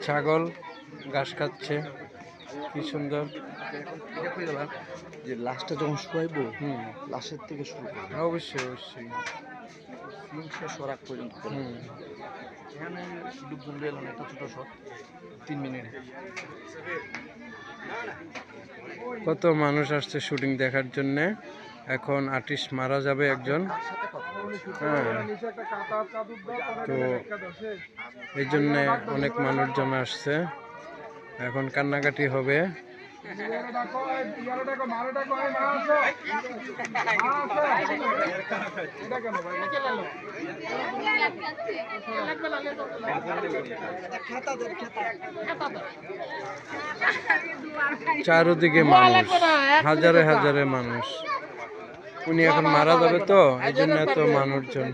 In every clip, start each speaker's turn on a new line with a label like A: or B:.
A: ছাগল ঘাস খাচ্ছে, কি সুন্দর।
B: যে লাশটা যখন শুয়াইবো, লাশের থেকে শুরু করবো,
A: অবশ্যই অবশ্যই।
B: সরাক পর্যন্ত এখানে লোকজন এলাম একটা ছোট শট 3 মিনিটে।
A: কত মানুষ আসছে শুটিং দেখার জন্য। এখন আর্টিস্ট মারা যাবে একজন, হ্যাঁ, তো এই জন্য অনেক মানুষজন আসছে। এখন কান্নাকাটি হবে। চারদিকে মানুষ, হাজারে হাজারে মানুষ। উনি এখন মারা যাবে, তো এই জন্য এত মানুষজন।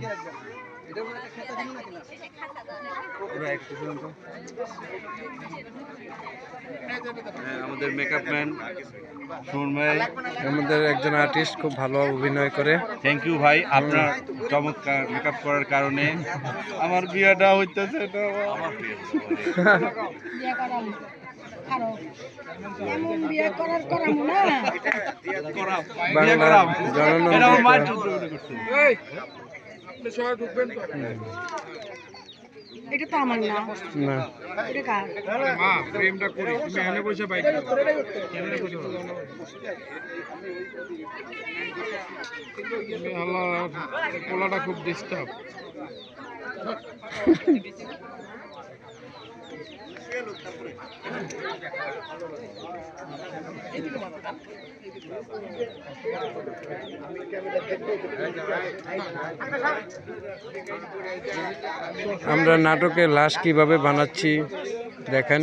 B: আমাদের মেকআপ ম্যান সুমন ভাই,
A: আমাদের একজন আর্টিস্ট, খুব ভালো অভিনয় করে।
B: থ্যাংক ইউ ভাই, আপনার চমৎকার মেকআপ করার কারণে আমার বিয়েটা হইতেছে।
C: এটা তো আমার না,
A: না,
C: এটা কার?
A: মা প্রেমটা করি, তুমি এখানে বসে বাইক ক্যামেরা বসে পোলাটা খুব ডিস্টার্ব। আমরা নাটকে লাশ কিভাবে বানাচ্ছি দেখেন।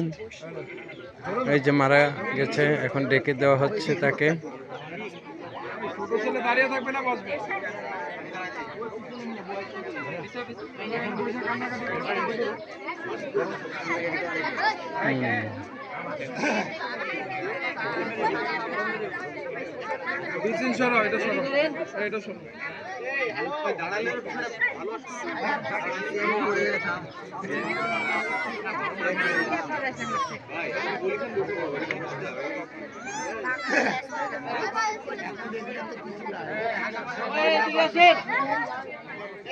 A: এই যে মারা গেছে, এখন ডেকে দেওয়া হচ্ছে তাকে।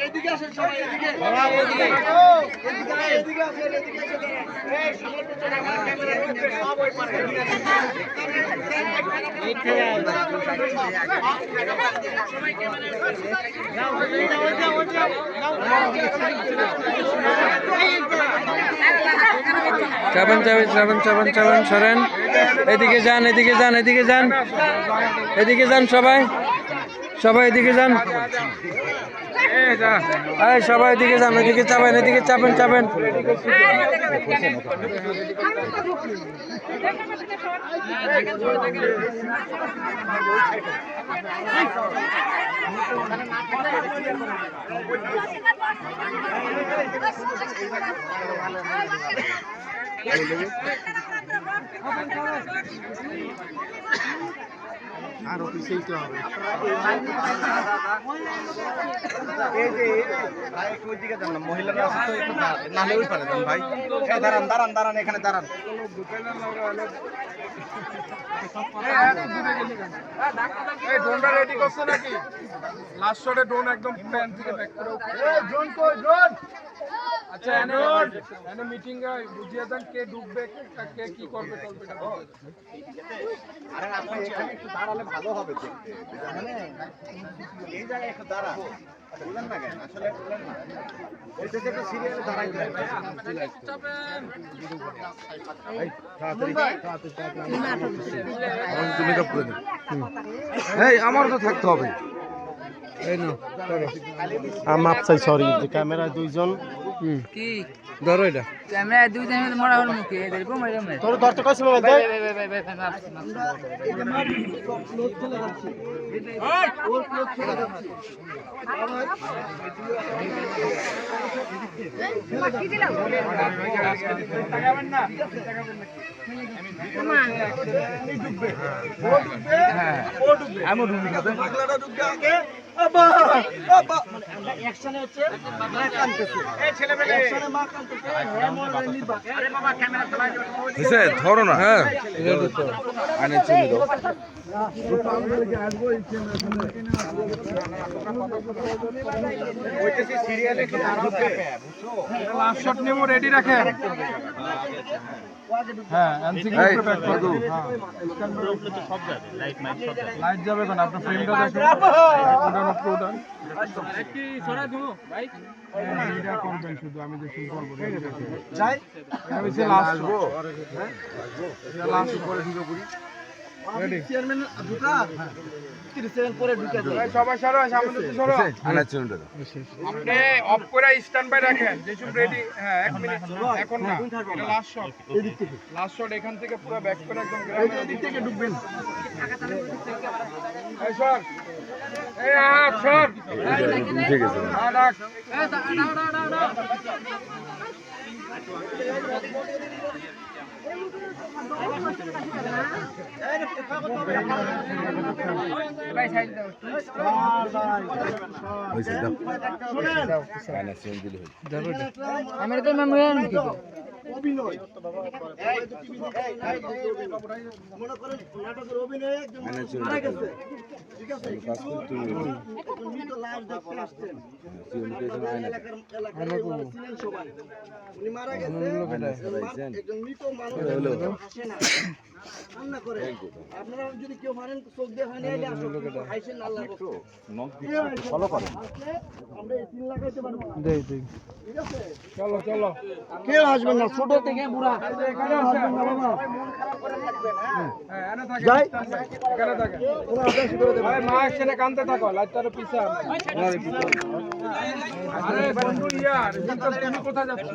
C: এদিকে আসেন সবাই, এদিকে এদিকে আসেন, এদিকে
A: চাবেন চাবেন চাবেন চাবেন চাবেন, সরেন, এদিকে যান, এদিকে যান, এদিকে যান, এদিকে যান, সবাই সবাই এদিকে যান, সবাই এদিকে যান, এদিকে চাবেন, এদিকে চাবেন চাবেন।
B: আরো পিছিয়ে হবে। মহিলারা নাহলে ওই পারে ভাই, দাঁড়ান দাঁড়ান দাঁড়ান, এখানে দাঁড়ান।
A: ড্রোনটা রেডি করছে নাকি? লাস্ট শটে ড্রোন একদম প্ল্যান থেকে ব্যাক করে। ড্রোন কই? ড্রোন আচ্ছা, এনে মিটিং এ বুঝিয়ে দেন কে ঢুকবে, কে কি করবে।
B: আরে আপনি এখানে একটু দাঁড়ালে ভালো হবে দেখতে। এই জায়গায় একটু দাঁড়া, বলেন না কেন? আসলে বলেন না, ওই থেকে একটু সিরিয়ালে দাঁড়াই দেন। তুমি তো করে দিন। এই আমারও তো থাকতে হবে।
A: এই নাও,
B: মাপ চাই, সরি, ক্যামেরায় দুইজন।
A: কি ধরো এটা,
D: ক্যামেরা দুইজন মরা হল মুখে এদের বো মাইরা মাইরা
B: তোর ধরতে কইছিল ভাই, ভাই ওর ক্লোজ চলে যাচ্ছে।
C: কি দিলাম
A: তাকাবেন না,
B: আমি ঢুকবে, ও ঢুকবে, ও ঢুকবে, আমি ঢুকবে, পাগলাটা ঢুকবে আগে।
C: আব্বা আব্বা মানে আমরা অ্যাকশনে হচ্ছে মা কাঁদতেছে এই ছেলে মেয়ে অ্যাকশনে মা কাঁদতেছে হ্যাঁ মনে নিবা আরে বাবা ক্যামেরা চালাই
B: দিছে ধরো না হ্যাঁ আনে চিনি দাও ওইটাছি সিরিয়ালে কি আর হবে
A: লাস্ট শট নেব রেডি রাখেন হ্যাঁ এমসিকিউ করে ব্যাক করে দাও লাইট যাবে কোন আপনার ফ্রেমটা দেখুন উড়ান আপনি উড়ান কি ছড়া দিমু ভাই এটা করবেন শুধু আমি যে শুরু করব যাই এটা হচ্ছে লাস্ট এটা লাস্ট করে শুরু করি রেডি
C: চেয়ারম্যান দুটা 30 সেকেন্ড পরে ঢুকে যায়
A: ভাই সবাই সরো সামনে দিকে সরো
B: আনা চিনি দাও
A: আপনি অফ করে স্ট্যান্ড বাই রাখেন যেসব রেডি হ্যাঁ 1 মিনিট এখন না এটা লাস্ট শট এদিক থেকে লাস্ট শট এখান থেকে পুরো ব্যাক করে একদম গ্রাউন্ডের দিক থেকে ঢুকবেন এই সর এই হাত সর
B: ঠিক আছে
A: হ্যাঁ ডাক
B: হইছে দাও আনা চিনি দিলে হইছে
D: আমি তো মেমোরিয়াল মুখে
C: অভিনয় মনে করেন নাটকের অভিনয় একদম
B: আনা চিনি
C: মারা গেছে ঠিক আছে
B: কাজ করতে
C: উনি তো লাইভ দেখতে আসছেন
B: চিনি কেন আনা
C: এলাকার ছিলেন সবাই উনি মারা গেছে একজন মৃত মানুষ হাসে না কান্না করে আপনারা যদি কেউ মারেন চোখ দিয়ে হয় না এলে আসুন হাসেন আল্লাহ
B: ফলো করো
C: আমরা এই 3 লাগাইতে পারবো
A: দেই দেই
C: ঠিক আছে
A: চলো চলো
C: কেউ আসবেন না ছোট থেকে বুড়া
A: এখানে আসবেন না বাবা হ্যাঁ এখানে থাকে
C: যাই।
A: এখানে থাকে
C: ওরা আদেশ করে দেবে
A: ভাই মা একসাথে কানতে থাকো লাইটটার পিছে আরে বন্ধু ইয়ার কিন্তু তুমি কোথায় যাচ্ছ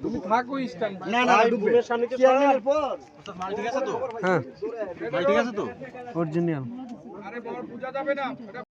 A: তুমি থাকো স্ট্যান্ড
C: না না বুলের সামনে চেয়ারম্যানের পর
A: আরে বড় পূজা যাবে না